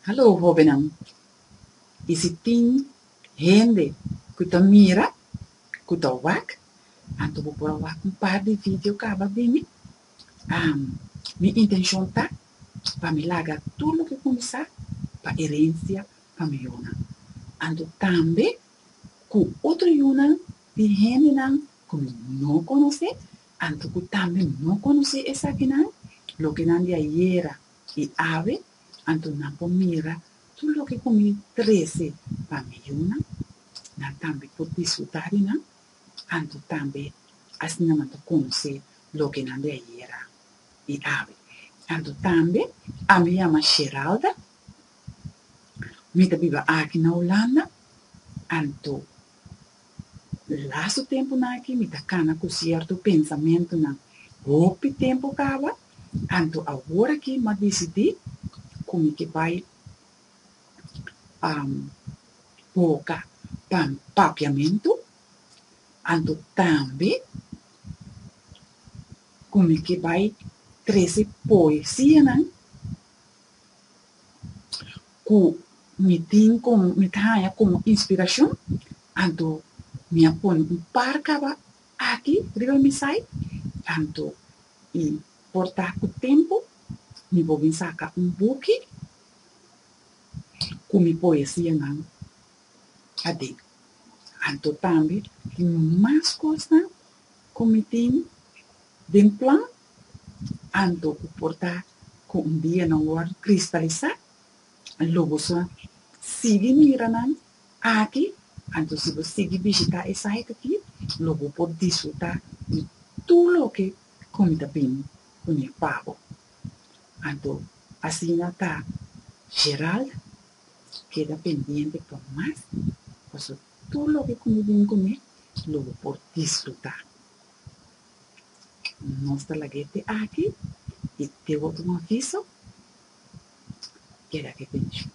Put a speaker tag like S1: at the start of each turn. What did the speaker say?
S1: Hallo jovenan, isiting gente kuta mira, kuta wak, anto bopora wak un par de video kaba bimi. Mi intention ta pa mi laga tudo lo que começar pa herencia pa mi yona. Anto tambe ku outro yona de gente nan como não conhece, anto ku tambe não conhece essa que nan, lo que nan de ayer e ave, anto nan po mira tudo lo que comi 13 pa mi yona, nan tambe por disfrutar nan, anto tambe assim nan to conhecer lo que nan de ayer e ave. Anto tambe a mi chama Geralda, mi viva aqui na Holanda, anto laço tempo na aqui, me cana com certo pensamento na hope tempo cava, anto agora que me decidi como que vai boca papiamento, anto também como que vai trazer poesia não, que me tem como me traia como inspiração, anto me põe par cava aqui, riba me sai, anto e portar o tempo, me vou sacar book com poesia não, ade, anto também mais coisa como tem bem plan, anto portar com dia não war cristalizar, logo só sigue mira não, aqui, anto se você sigue visitar essa aqui, logo pode desfrutar de tudo o que comida bem com o pavo. Anto assim está geral, queda pendiente por mais, pues tudo o que come bem comer, logo por desfrutar. Mostra la guete aqui e te outro aviso, queda que penso.